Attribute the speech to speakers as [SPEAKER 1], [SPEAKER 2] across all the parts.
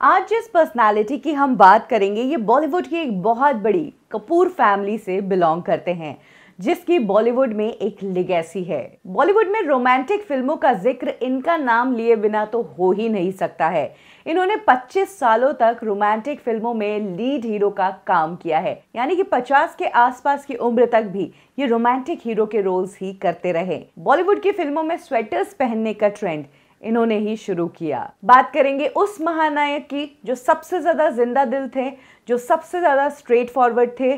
[SPEAKER 1] आज जिस पर्सनालिटी की हम बात करेंगे ये बॉलीवुड की एक बहुत बड़ी कपूर फैमिली से बिलोंग करते हैं, जिसकी बॉलीवुड में एक लेगेसी है। बॉलीवुड में रोमांटिक फिल्मों का जिक्र इनका नाम लिए बिना तो हो ही नहीं सकता है। इन्होंने 25 सालों तक रोमांटिक फिल्मों में लीड हीरो का काम किया है, यानी कि 50 के आसपास की उम्र तक भी ये रोमांटिक हीरो के रोल्स ही करते रहे। बॉलीवुड की फिल्मों में स्वेटर्स पहनने का ट्रेंड इन्होंने ही शुरू किया। बात करेंगे उस महानायक की जो सबसे ज्यादा जिंदा दिल थे, जो सबसे ज्यादा स्ट्रेट फॉरवर्ड थे,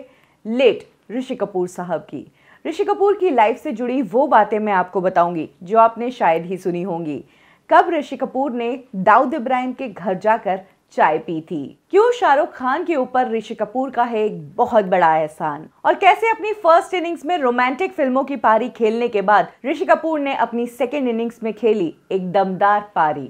[SPEAKER 1] लेट ऋषि कपूर साहब की। ऋषि कपूर की लाइफ से जुड़ी वो बातें मैं आपको बताऊंगी जो आपने शायद ही सुनी होंगी। कब ऋषि कपूर ने दाऊद इब्राहिम के घर जाकर चाय पी थी, क्यों शाहरुख खान के ऊपर ऋषि कपूर का है एक बहुत बड़ा एहसान, और कैसे अपनी फर्स्ट इनिंग्स में रोमांटिक फिल्मों की पारी खेलने के बाद ऋषि कपूर ने अपनी सेकेंड इनिंग्स में खेली एक दमदार पारी।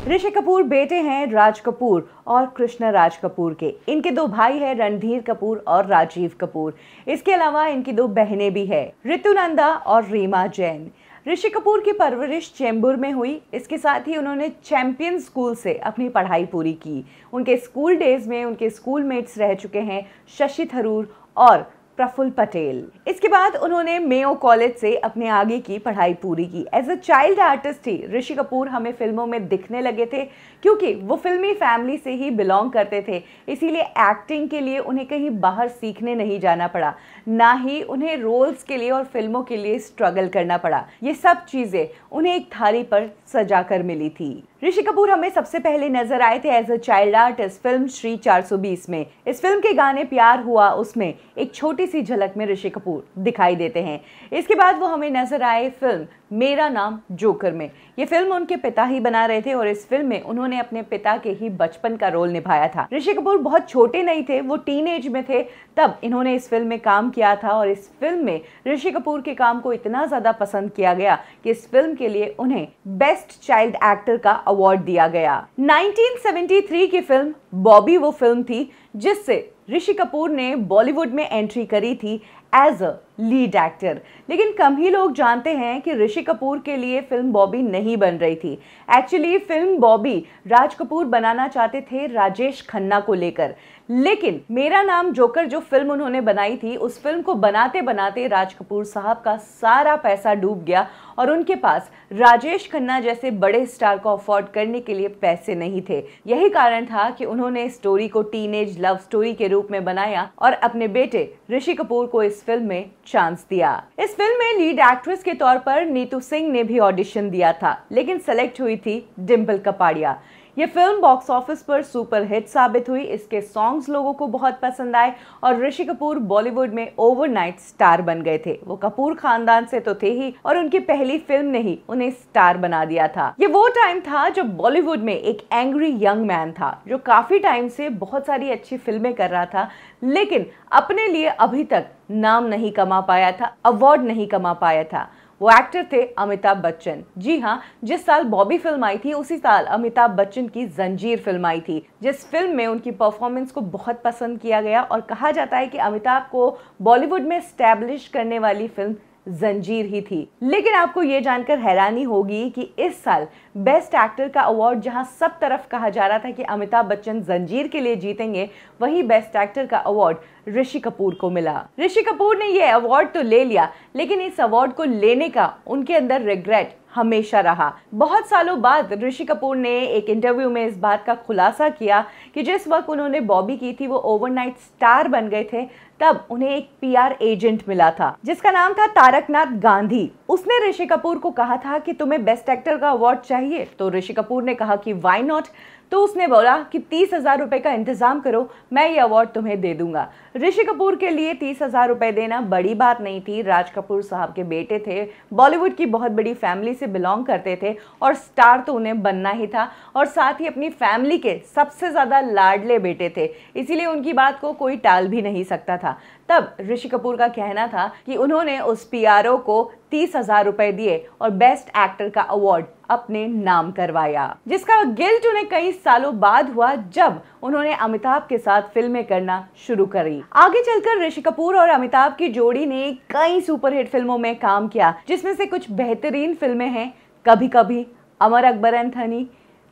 [SPEAKER 1] ऋषि कपूर बेटे हैं राज कपूर और कृष्णा राज कपूर के। इनके दो भाई हैं रणधीर कपूर और राजीव कपूर। इसके अलावा इनकी दो बहनें भी हैं, ऋतुनंदा और रीमा जैन। ऋषि कपूर की परवरिश चेंबूर में हुई। इसके साथ ही उन्होंने चैंपियन स्कूल से अपनी पढ़ाई पूरी की। उनके स्कूल डेज में उनके स्कूलमेट्स रह चुके हैं शशि थरूर और प्रफुल्ल पटेल। इसके बाद उन्होंने मेयो कॉलेज से अपने आगे की पढ़ाई पूरी की। एज अ चाइल्ड आर्टिस्ट ही ऋषि कपूर हमें फिल्मों में दिखने लगे थे, क्योंकि वो फिल्मी फैमिली से ही बिलोंग करते थे। इसीलिए एक्टिंग के लिए उन्हें कहीं बाहर सीखने नहीं जाना पड़ा, ना ही उन्हें रोल्स के लिए और फिल्मों के लिए स्ट्रगल करना पड़ा। ये सब चीजें उन्हें एक थाली पर सजा कर मिली थी। ऋषि कपूर हमें सबसे पहले नजर आए थे as a child artist film Shri 420 में। इस फिल्म के गाने प्यार हुआ उसमें एक छोटी सी झलक में ऋषि कपूर दिखाई देते हैं। इसके बाद वो हमें नजर आए फिल्म मेरा नाम जोकर में। ये फिल्म उनके पिता ही बना रहे थे और इस फिल्म में उन्होंने अपने पिता के ही बचपन का रोल निभाया था। ऋषि कपूर बहुत छोटे नहीं थे, वो टीनेज में थे तब इन्होंने इस फिल्म में काम किया था, और इस फिल्म में ऋषि कपूर के काम को इतना ज्यादा पसंद किया गया कि इस फिल्म के लिए उन्हें बेस्ट चाइल्ड एक्टर का अवार्ड दिया गया। 1973 की फिल्म बॉबी वो फिल्म थी जिससे ऋषि कपूर ने बॉलीवुड में एंट्री करी थी एज अ लीड एक्टर। लेकिन कम ही लोग जानते हैं कि ऋषि कपूर के लिए फिल्म बॉबी नहीं बन रही थी। एक्चुअली फिल्म बॉबी राज कपूर बनाना चाहते थे राजेश खन्ना को लेकर, लेकिन मेरा नाम जोकर जो फिल्म उन्होंने बनाई थी, उस फिल्म को बनाते बनाते राज कपूर साहब का सारा पैसा डूब गया और उनके पास राजेश खन्ना जैसे बड़े स्टार को अफोर्ड करने के लिए पैसे नहीं थे। यही कारण था कि उन्होंने स्टोरी को टीनेज लव स्टोरी के रूप में बनाया और अपने बेटे ऋषि कपूर को इस फिल्म में चांस दिया। इस फिल्म में लीड एक्ट्रेस के तौर पर नीतू सिंह ने भी ऑडिशन दिया था, लेकिन सेलेक्ट हुई थी डिम्पल कपाड़िया। ये फिल्म बॉक्स ऑफिस पर सुपर हिट साबित हुई। इसके सॉन्ग्स लोगों को बहुत पसंद आए और ऋषि कपूर बॉलीवुड में ओवरनाइट स्टार बन गए थे। वो कपूर खानदान से तो थे ही, और उनकी पहली फिल्म ने ही उन्हें स्टार बना दिया था। ये वो टाइम था जब बॉलीवुड में एक एंग्री यंग मैन था जो काफी टाइम से बहुत सारी अच्छी फिल्में कर रहा था, लेकिन अपने लिए अभी तक नाम नहीं कमा पाया था, अवार्ड नहीं कमा पाया था। वो एक्टर थे अमिताभ बच्चन। जी हाँ, जिस साल बॉबी फिल्म आई थी उसी साल अमिताभ बच्चन की जंजीर फिल्म आई थी, जिस फिल्म में उनकी परफॉर्मेंस को बहुत पसंद किया गया और कहा जाता है कि अमिताभ को बॉलीवुड में एस्टैब्लिश करने वाली फिल्म जंजीर ही थी। लेकिन आपको ये जानकर हैरानी होगी कि इस साल बेस्ट एक्टर का अवार्ड जहां सब तरफ कहा जा रहा था कि अमिताभ बच्चन जंजीर के लिए जीतेंगे, वही बेस्ट एक्टर का अवार्ड ऋषि कपूर को मिला। ऋषि कपूर ने ये अवार्ड तो ले लिया, लेकिन इस अवार्ड को लेने का उनके अंदर रिग्रेट हमेशा रहा। बहुत सालों बाद ऋषि कपूर ने एक इंटरव्यू में इस बात का खुलासा किया कि जिस वक्त उन्होंने बॉबी की थी वो ओवरनाइट स्टार बन गए थे, तब उन्हें एक पीआर एजेंट मिला था जिसका नाम था तारकनाथ गांधी। उसने ऋषि कपूर को कहा था कि तुम्हें बेस्ट एक्टर का अवार्ड चाहिए, तो ऋषि कपूर ने कहा कि व्हाई नॉट। तो उसने बोला कि 30,000 रुपए का इंतजाम करो, मैं ये अवार्ड तुम्हें दे दूंगा। ऋषि कपूर के लिए 30,000 रुपए देना बड़ी बात नहीं थी। राज कपूर साहब के बेटे थे, बॉलीवुड की बहुत बड़ी फैमिली से बिलोंग करते थे और स्टार तो उन्हें बनना ही था, और साथ ही अपनी फैमिली के सबसे ज्यादा लाडले बेटे थे, इसीलिए उनकी बात को कोई टाल भी नहीं सकता था। था। तब ऋषि कपूर का कहना था कि उन्होंने उस पीआरओ को 30,000 रुपए दिए और बेस्ट एक्टर का अवार्ड अपने नाम करवाया, जिसका गिल्ट उन्हें कई सालों बाद हुआ जब उन्होंने अमिताभ के साथ फिल्में करना शुरू करी। आगे चलकर ऋषि कपूर और अमिताभ की जोड़ी ने कई सुपरहिट फिल्मों में काम किया, जिसमें से कुछ बेहतरीन फिल्में हैं कभी कभी, अमर अकबर एंथनी,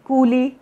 [SPEAKER 1] कूली,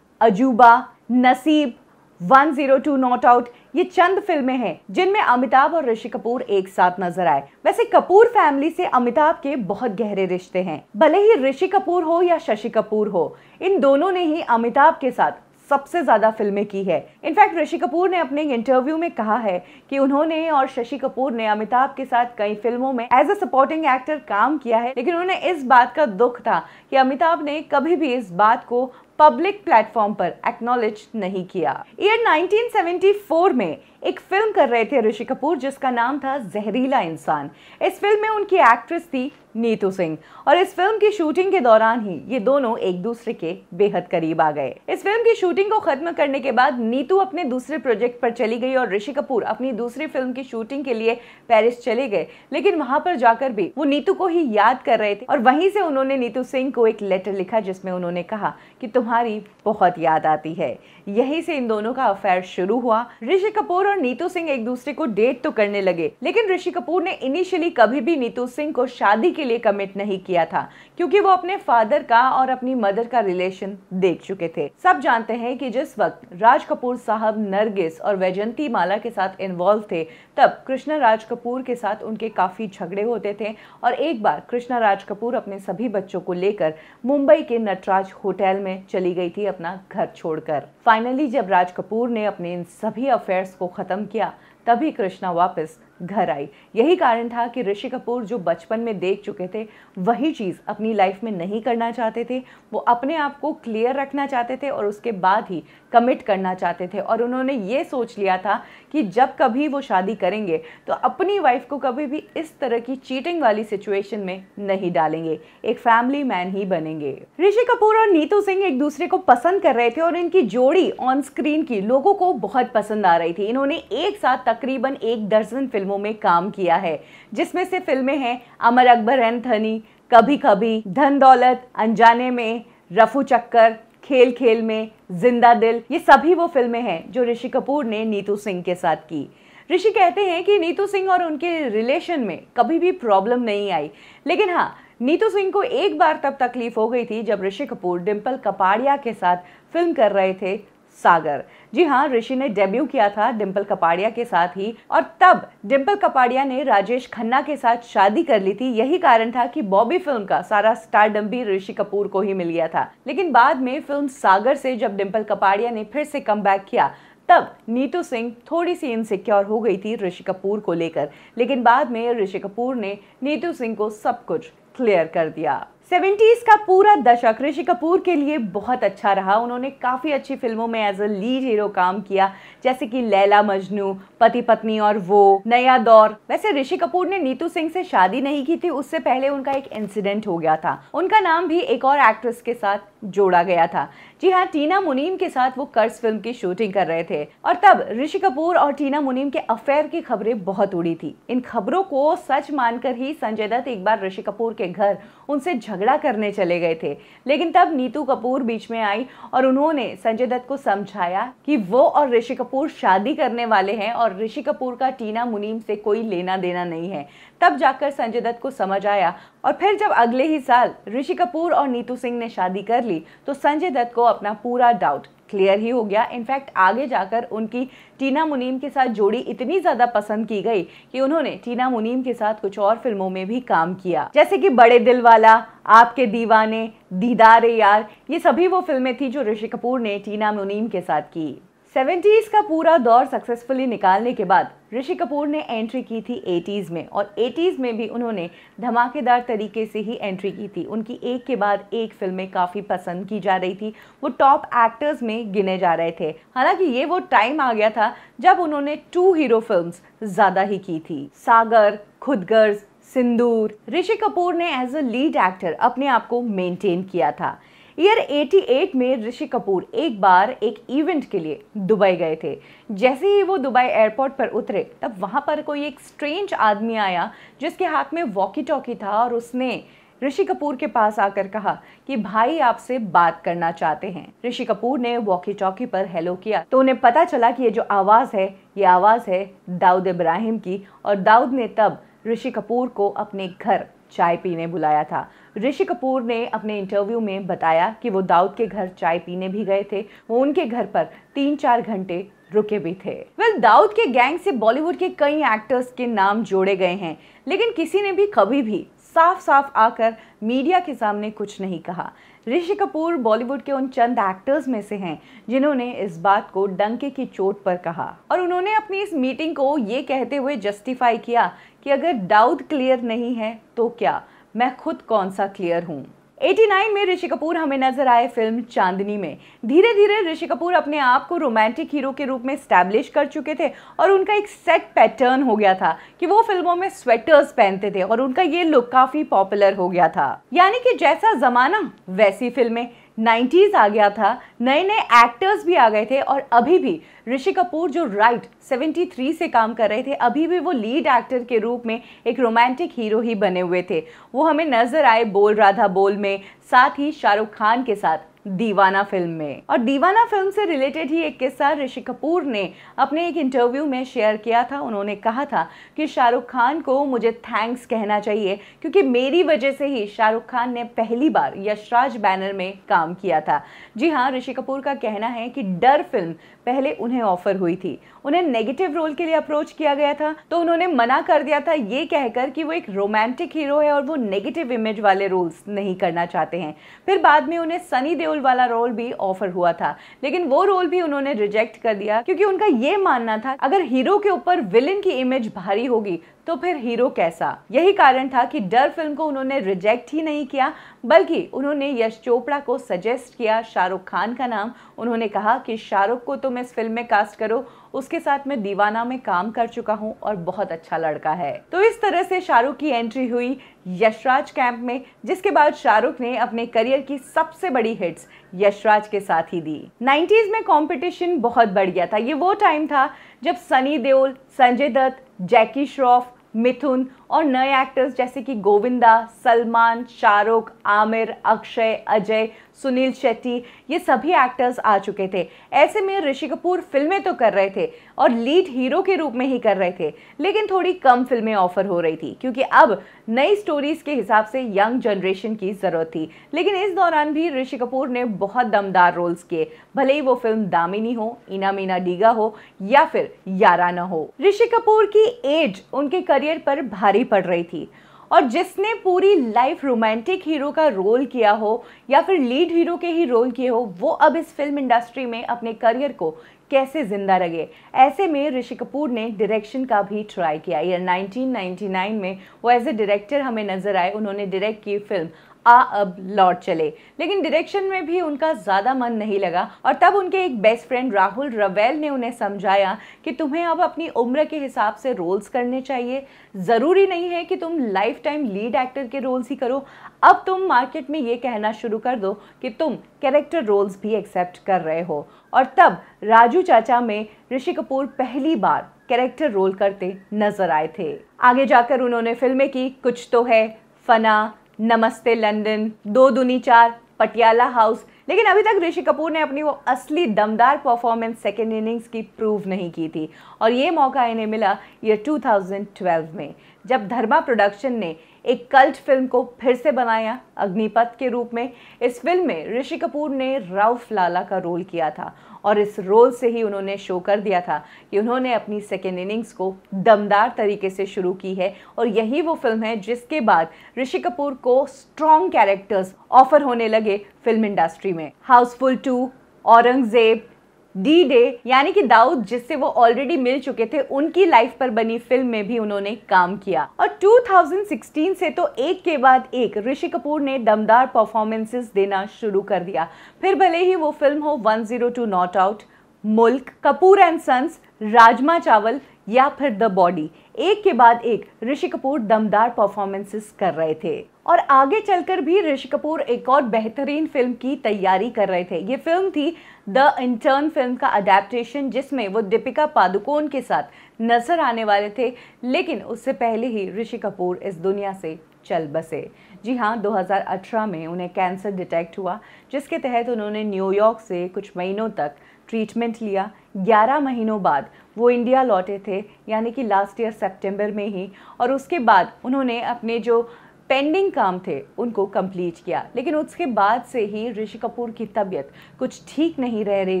[SPEAKER 1] अजूबा, नसीब, 102 नॉट आउट। ये चंद फिल्में हैं जिनमें अमिताभ और ऋषि कपूर एक साथ नजर आए। वैसे कपूर फैमिली से अमिताभ के बहुत गहरे रिश्ते हैं। भले ही ऋषि कपूर हो या शशि कपूर हो, इन दोनों ने ही अमिताभ के साथ सबसे ज्यादा फिल्में की है। इनफैक्ट ऋषि कपूर ने अपने इंटरव्यू में कहा है कि उन्होंने और शशि कपूर ने अमिताभ के साथ कई फिल्मों में एज अ सपोर्टिंग एक्टर काम किया है, लेकिन उन्हें इस बात का दुख था कि अमिताभ ने कभी भी इस बात को पब्लिक प्लेटफॉर्म पर एक्नॉलेज नहीं किया। ईयर 1974 में एक फिल्म कर रहे थे ऋषि कपूर जिसका नाम था जहरीला इंसान। इस फिल्म में उनकी एक्ट्रेस थी नीतू सिंह और इस फिल्म की शूटिंग के दौरान ही ये दोनों एक दूसरे के बेहद करीब आ गए। इस फिल्म की शूटिंग को खत्म करने के बाद नीतू अपने दूसरे प्रोजेक्ट पर चली गई और ऋषि कपूर अपनी दूसरी फिल्म की शूटिंग के लिए पेरिस चले गए, लेकिन वहां पर जाकर भी वो नीतू को ही याद कर रहे थे और वहीं से उन्होंने नीतू सिंह को एक लेटर लिखा जिसमें उन्होंने कहा कि तुम्हारी बहुत याद आती है। यहीं से इन दोनों का अफेयर शुरू हुआ। ऋषि कपूर और नीतू सिंह एक दूसरे को डेट तो करने लगे, लेकिन ऋषि कपूर ने इनिशियली कभी भी नीतू सिंह को शादी के लिए कमिट नहीं किया था, क्योंकि वो अपने फादर का और अपनी मदर का रिलेशन देख चुके थे। सब जानते हैं कि जिस वक्त राज कपूर साहब नरगिस और वैजंती माला के साथ इन्वॉल्व थे, तब कृष्णा राज कपूर के साथ उनके काफी झगड़े होते थे और एक बार कृष्णा राज कपूर अपने सभी बच्चों को लेकर मुंबई के नटराज होटल में चली गई थी अपना घर छोड़कर। फाइनली जब राज कपूर ने अपने इन सभी अफेयर्स को खत्म किया, तभी कृष्णा वापस घर आई। यही कारण था कि ऋषि कपूर जो बचपन में देख चुके थे वही चीज़ अपनी लाइफ में नहीं करना चाहते थे। वो अपने आप को क्लियर रखना चाहते थे और उसके बाद ही कमिट करना चाहते थे और उन्होंने ये सोच लिया था कि जब कभी वो शादी करेंगे तो अपनी वाइफ को कभी भी इस तरह की चीटिंग वाली सिचुएशन में नहीं डालेंगे, एक फैमिली मैन ही बनेंगे। ऋषि कपूर और नीतू सिंह एक दूसरे को पसंद कर रहे थे और इनकी जोड़ी ऑन स्क्रीन की लोगों को बहुत पसंद आ रही थी। इन्होंने एक साथ तकरीबन 1 दर्जन फिल्मों में काम किया है, जिसमें से फिल्में हैं अमर अकबर एंथनी, कभी कभी, धन दौलत, अनजाने में, रफू चक्कर, खेल खेल में, जिंदा दिल। ये सभी वो फिल्में हैं जो ऋषि कपूर ने नीतू सिंह के साथ की। ऋषि कहते हैं कि नीतू सिंह और उनके रिलेशन में कभी भी प्रॉब्लम नहीं आई, लेकिन हाँ, नीतू सिंह को एक बार तब तकलीफ हो गई थी जब ऋषि कपूर डिम्पल कपाड़िया के साथ फिल्म कर रहे थे सागर। जी हाँ, ऋषि ने डेब्यू किया था डिम्पल कपाड़िया के साथ ही और तब डिम्पल कपाड़िया ने राजेश खन्ना के साथ शादी कर ली थी। यही कारण था कि बॉबी फिल्म का सारा स्टारडम भी ऋषि कपूर को ही मिल गया था। लेकिन बाद में फिल्म सागर से जब डिम्पल कपाड़िया ने फिर से कमबैक किया, तब नीतू सिंह थोड़ी सी इनसिक्योर हो गई थी ऋषि कपूर को लेकर, लेकिन बाद में ऋषि कपूर ने नीतू सिंह को सब कुछ क्लियर कर दिया। 70s का पूरा दशक ऋषि कपूर के लिए बहुत अच्छा रहा। उन्होंने काफ़ी अच्छी फिल्मों में एज अ लीड हीरो काम किया, जैसे कि लैला मजनू, पति पत्नी और वो, नया दौर। वैसे ऋषि कपूर ने नीतू सिंह से शादी नहीं की थी, उससे पहले उनका एक इंसिडेंट हो गया था। उनका नाम भी एक और एक्ट्रेस के साथ जोड़ा गया था। जी हाँ, टीना मुनीम के साथ वो कर्ज फिल्म की शूटिंग कर रहे थे और तब ऋषि कपूर और टीना मुनीम के अफेयर की खबरें बहुत उड़ी थी। इन खबरों को सच मानकर ही संजय दत्त एक बार ऋषि कपूर के घर उनसे झगड़ा करने चले गए थे, लेकिन तब नीतू कपूर बीच में आई और उन्होंने संजय दत्त को समझाया कि वो और ऋषि कपूर शादी करने वाले हैं और ऋषि कपूर का टीना मुनीम से कोई लेना देना नहीं है। तब जाकर संजय दत्त को समझ आया और फिर जब अगले ही साल ऋषि कपूर और नीतू सिंह ने शादी कर ली तो संजय दत्त को अपना पूरा डाउट क्लियर ही हो गया। इनफैक्ट आगे जाकर उनकी टीना मुनीम के साथ जोड़ी इतनी ज्यादा पसंद की गई कि उन्होंने टीना मुनीम के साथ कुछ और फिल्मों में भी काम किया, जैसे कि बड़े दिल वाला, आपके दीवाने, दीदार यार। ये सभी वो फिल्में थी जो ऋषि कपूर ने टीना मुनीम के साथ की। 70s का पूरा दौर सक्सेसफुली निकालने के बाद ऋषि कपूर ने एंट्री की थी 80s में और 80s में भी उन्होंने धमाकेदार तरीके से ही एंट्री की थी। उनकी एक के बाद एक फिल्में काफ़ी पसंद की जा रही थी, वो टॉप एक्टर्स में गिने जा रहे थे। हालांकि ये वो टाइम आ गया था जब उन्होंने 2 हीरो फिल्म्स ज़्यादा ही की थी, सागर, खुदगर्ज, सिंदूर। ऋषि कपूर ने एज अ लीड एक्टर अपने आप को मेंटेन किया था। ईयर 88 में ऋषि कपूर एक बार एक इवेंट के लिए दुबई गए थे। जैसे ही वो दुबई एयरपोर्ट पर उतरे तब वहां पर कोई एक स्ट्रेंज आदमी आया जिसके हाथ में वॉकी टॉकी था और उसने ऋषि कपूर के पास आकर कहा कि भाई आपसे बात करना चाहते हैं। ऋषि कपूर ने वॉकी टॉकी पर हेलो किया तो उन्हें पता चला कि ये जो आवाज़ है ये आवाज़ है दाऊद इब्राहिम की, और दाऊद ने तब ऋषि कपूर को अपने घर चाय पीने बुलाया था। ऋषि कपूर ने अपने इंटरव्यू में बताया कि वो दाऊद के घर चाय पीने भी गए थे। वो उनके घर पर 3-4 घंटे रुके भी थे। दाऊद के गैंग से बॉलीवुड के कई एक्टर्स के नाम जोड़े गए हैं, लेकिन किसी ने भी कभी भी साफ साफ आकर मीडिया के सामने कुछ नहीं कहा। ऋषि कपूर बॉलीवुड के उन चंद एक्टर्स में से हैं जिन्होंने इस बात को डंके की चोट पर कहा, और उन्होंने अपनी इस मीटिंग को ये कहते हुए जस्टिफाई किया कि अगर दाऊद क्लियर नहीं है तो क्या, मैं खुद कौन सा क्लियर हूँ। 89 में ऋषि कपूर हमें नजर आए फिल्म चांदनी में। धीरे धीरे ऋषि कपूर अपने आप को रोमांटिक हीरो के रूप में स्टैब्लिश कर चुके थे और उनका एक सेट पैटर्न हो गया था कि वो फिल्मों में स्वेटर्स पहनते थे और उनका ये लुक काफी पॉपुलर हो गया था। यानी कि जैसा जमाना वैसी फिल्में। 90s आ गया था, नए नए एक्टर्स भी आ गए थे, और अभी भी ऋषि कपूर जो 73 से काम कर रहे थे, अभी भी वो लीड एक्टर के रूप में एक रोमांटिक हीरो ही बने हुए थे। वो हमें नजर आए बोल राधा बोल में, साथ ही शाहरुख खान के साथ दीवाना फिल्म में। और दीवाना फिल्म से रिलेटेड ही एक किस्सा ऋषि कपूर ने अपने एक इंटरव्यू में शेयर किया था। उन्होंने कहा था कि शाहरुख खान को मुझे थैंक्स कहना चाहिए क्योंकि मेरी वजह से ही शाहरुख खान ने पहली बार यशराज बैनर में काम किया था। जी हाँ, ऋषि कपूर का कहना है कि डर फिल्म पहले उन्हें ऑफर हुई थी, उन्हें नेगेटिव रोल के लिए अप्रोच किया गया था तो उन्होंने मना कर दिया था ये कहकर कि वो एक रोमांटिक हीरो है और वो नेगेटिव इमेज वाले रोल्स नहीं करना चाहते हैं। फिर बाद में उन्हें सनी देओल वाला रोल भी ऑफर हुआ था, लेकिन वो रोल भी उन्होंने रिजेक्ट कर दिया क्योंकि उनका ये मानना था अगर हीरो के ऊपर विलेन की इमेज भारी होगी तो फिर हीरो कैसा। यही कारण था कि डर फिल्म को उन्होंने रिजेक्ट ही नहीं किया, बल्कि उन्होंने यश चोपड़ा को सजेस्ट किया शाहरुख खान का नाम। उन्होंने कहा कि शाहरुख को तुम इस फिल्म में कास्ट करो, उसके साथ मैं दीवाना में काम कर चुका हूं और बहुत अच्छा लड़का है। तो इस तरह से शाहरुख की एंट्री हुई यशराज कैंप में, जिसके बाद शाहरुख ने अपने करियर की सबसे बड़ी हिट्स यशराज के साथ ही दी। 90s में कंपटीशन बहुत बढ़ गया था। ये वो टाइम था जब सनी देओल, संजय दत्त, जैकी श्रॉफ, मिथुन और नए एक्टर्स जैसे कि गोविंदा, सलमान, शाहरुख, आमिर, अक्षय, अजय, सुनील शेट्टी, ये सभी एक्टर्स आ चुके थे। ऐसे में ऋषि कपूर फिल्में तो कर रहे थे और लीड हीरो के रूप में ही कर रहे थे, लेकिन थोड़ी कम फिल्में ऑफर हो रही थी क्योंकि अब नई स्टोरीज के हिसाब से यंग जनरेशन की जरूरत थी। लेकिन इस दौरान भी ऋषि कपूर ने बहुत दमदार रोल्स किए, भले ही वो फिल्म दामिनी हो, इना मीना डीगा हो या फिर याराना हो। ऋषि कपूर की एज उनके करियर पर भारी पड़ रही थी और जिसने पूरी लाइफ रोमांटिक हीरो का रोल किया हो या फिर लीड हीरो के ही रोल किए हो, वो अब इस फिल्म इंडस्ट्री में अपने करियर को कैसे जिंदा रखे। ऐसे में ऋषि कपूर ने डायरेक्शन का भी ट्राई किया। ईयर 1999 में वो एज ए डायरेक्टर हमें नजर आए। उन्होंने डायरेक्ट की फिल्म आ अब लौट चले, लेकिन डायरेक्शन में भी उनका ज़्यादा मन नहीं लगा और तब उनके एक बेस्ट फ्रेंड राहुल रवेल ने उन्हें समझाया कि तुम्हें अब अपनी उम्र के हिसाब से रोल्स करने चाहिए, ज़रूरी नहीं है कि तुम लाइफ टाइम लीड एक्टर के रोल्स ही करो। अब तुम मार्केट में ये कहना शुरू कर दो कि तुम कैरेक्टर रोल्स भी एक्सेप्ट कर रहे हो। और तब राजू चाचा में ऋषि कपूर पहली बार कैरेक्टर रोल करते नजर आए थे। आगे जाकर उन्होंने फिल्में की कुछ तो है, फना, नमस्ते लंदन, 2 दूनी 4, पटियाला हाउस, लेकिन अभी तक ऋषि कपूर ने अपनी वो असली दमदार परफॉर्मेंस सेकेंड इनिंग्स की प्रूव नहीं की थी और ये मौका इन्हें मिला ईयर 2012 में, जब धर्मा प्रोडक्शन ने एक कल्ट फिल्म को फिर से बनाया अग्निपथ के रूप में। इस फिल्म में ऋषि कपूर ने रऊफ लाला का रोल किया था और इस रोल से ही उन्होंने शो कर दिया था कि उन्होंने अपनी सेकेंड इनिंग्स को दमदार तरीके से शुरू की है और यही वो फिल्म है जिसके बाद ऋषि कपूर को स्ट्रॉन्ग कैरेक्टर्स ऑफर होने लगे फिल्म इंडस्ट्री में। हाउसफुल 2, औरंगजेब, डी डे यानी कि दाऊद जिससे वो ऑलरेडी मिल चुके थे, उनकी लाइफ पर बनी फिल्म में भी उन्होंने काम किया। और 2016 से तो एक के बाद एक ऋषि कपूर ने दमदार परफॉर्मेंसेस देना शुरू कर दिया। फिर भले ही वो फिल्म हो 102 नॉट आउट, मुल्क, कपूर एंड सन्स, राजमा चावल या फिर द बॉडी, एक के बाद एक ऋषि कपूर दमदार परफॉर्मेंसेस कर रहे थे और आगे चलकर भी ऋषि कपूर एक और बेहतरीन फिल्म की तैयारी कर रहे थे। ये फिल्म थी द इंटर्न फिल्म का अडेप्टेशन, जिसमें वो दीपिका पादुकोण के साथ नजर आने वाले थे, लेकिन उससे पहले ही ऋषि कपूर इस दुनिया से चल बसे। जी हाँ, 2018 में उन्हें कैंसर डिटेक्ट हुआ, जिसके तहत उन्होंने न्यूयॉर्क से कुछ महीनों तक ट्रीटमेंट लिया। 11 महीनों बाद वो इंडिया लौटे थे, यानी कि लास्ट ईयर सितंबर में ही, और उसके बाद उन्होंने अपने जो पेंडिंग काम थे उनको कंप्लीट किया। लेकिन उसके बाद से ही ऋषि कपूर की तबीयत कुछ ठीक नहीं रह रही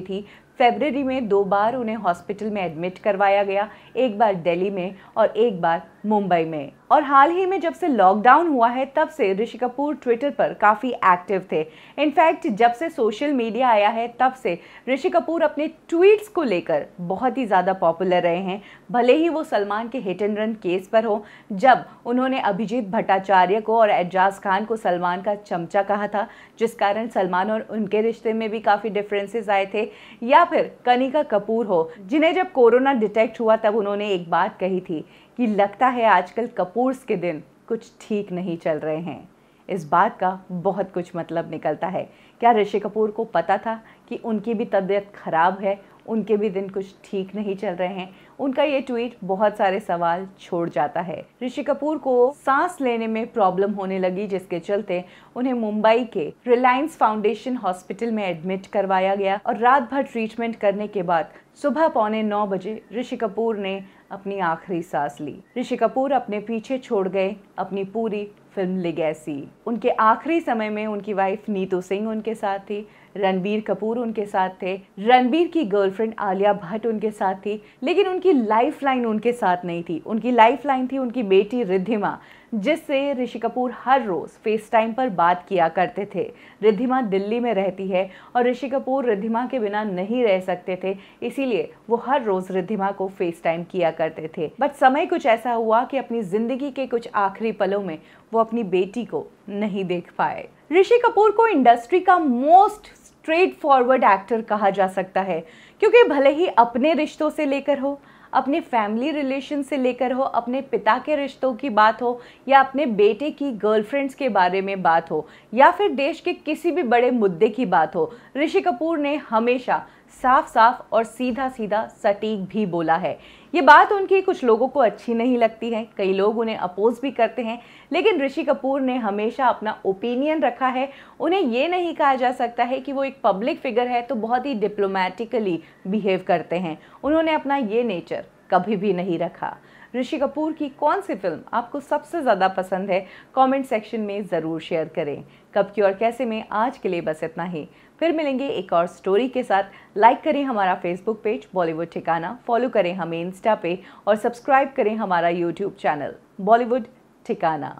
[SPEAKER 1] थी। फरवरी में 2 बार उन्हें हॉस्पिटल में एडमिट करवाया गया, एक बार दिल्ली में और एक बार मुंबई में। और हाल ही में जब से लॉकडाउन हुआ है तब से ऋषि कपूर ट्विटर पर काफ़ी एक्टिव थे। इनफैक्ट जब से सोशल मीडिया आया है तब से ऋषि कपूर अपने ट्वीट्स को लेकर बहुत ही ज़्यादा पॉपुलर रहे हैं। भले ही वो सलमान के हिट एंड रन केस पर हो, जब उन्होंने अभिजीत भट्टाचार्य को और एजाज खान को सलमान का चमचा कहा था, जिस कारण सलमान और उनके रिश्ते में भी काफ़ी डिफरेंसेस आए थे, या फिर कनिका कपूर हो, जिन्हें जब कोरोना डिटेक्ट हुआ तब उन्होंने एक बात कही थी कि लगता है आजकल कपूर्स के दिन कुछ ठीक नहीं चल रहे हैं। इस बात का बहुत कुछ मतलब निकलता है। क्या ऋषि कपूर को पता था कि उनकी भी तबीयत खराब है, उनके भी दिन कुछ ठीक नहीं चल रहे हैं? उनका ये ट्वीट बहुत सारे सवाल छोड़ जाता है। ऋषि कपूर को सांस लेने में प्रॉब्लम होने लगी, जिसके चलते उन्हें मुंबई के रिलायंस फाउंडेशन हॉस्पिटल में एडमिट करवाया गया और रात भर ट्रीटमेंट करने के बाद सुबह 8:45 बजे ऋषि कपूर ने अपनी आखिरी सांस ली। ऋषि कपूर अपने पीछे छोड़ गए अपनी पूरी फिल्म लेगेसी। उनके आखिरी समय में उनकी वाइफ नीतू सिंह उनके साथ थी, रणबीर कपूर उनके साथ थे, रणबीर की गर्लफ्रेंड आलिया भट्ट उनके साथ थी, लेकिन उनकी लाइफलाइन उनके साथ नहीं थी। उनकी लाइफलाइन थी उनकी बेटी रिद्धिमा, जिससे ऋषि कपूर हर रोज़ फेस टाइम पर बात किया करते थे। रिद्धिमा दिल्ली में रहती है और ऋषि कपूर रिद्धिमा के बिना नहीं रह सकते थे, इसीलिए वो हर रोज़ रिद्धिमा को फेस टाइम किया करते थे। बट समय कुछ ऐसा हुआ कि अपनी ज़िंदगी के कुछ आखिरी पलों में वो अपनी बेटी को नहीं देख पाए। ऋषि कपूर को इंडस्ट्री का मोस्ट स्ट्रेट फॉरवर्ड एक्टर कहा जा सकता है, क्योंकि भले ही अपने रिश्तों से लेकर हो, अपने फैमिली रिलेशन से लेकर हो, अपने पिता के रिश्तों की बात हो, या अपने बेटे की गर्लफ्रेंड्स के बारे में बात हो, या फिर देश के किसी भी बड़े मुद्दे की बात हो, ऋषि कपूर ने हमेशा साफ साफ और सीधा सीधा सटीक भी बोला है। ये बात उनकी कुछ लोगों को अच्छी नहीं लगती है, कई लोग उन्हें अपोज भी करते हैं, लेकिन ऋषि कपूर ने हमेशा अपना ओपिनियन रखा है। उन्हें ये नहीं कहा जा सकता है कि वो एक पब्लिक फिगर है तो बहुत ही डिप्लोमेटिकली बिहेव करते हैं। उन्होंने अपना ये नेचर कभी भी नहीं रखा। ऋषि कपूर की कौन सी फिल्म आपको सबसे ज़्यादा पसंद है? कमेंट सेक्शन में ज़रूर शेयर करें। कब की और कैसे में आज के लिए बस इतना ही। फिर मिलेंगे एक और स्टोरी के साथ। लाइक करें हमारा फेसबुक पेज बॉलीवुड ठिकाना, फॉलो करें हमें इंस्टा पे और सब्सक्राइब करें हमारा यूट्यूब चैनल बॉलीवुड ठिकाना।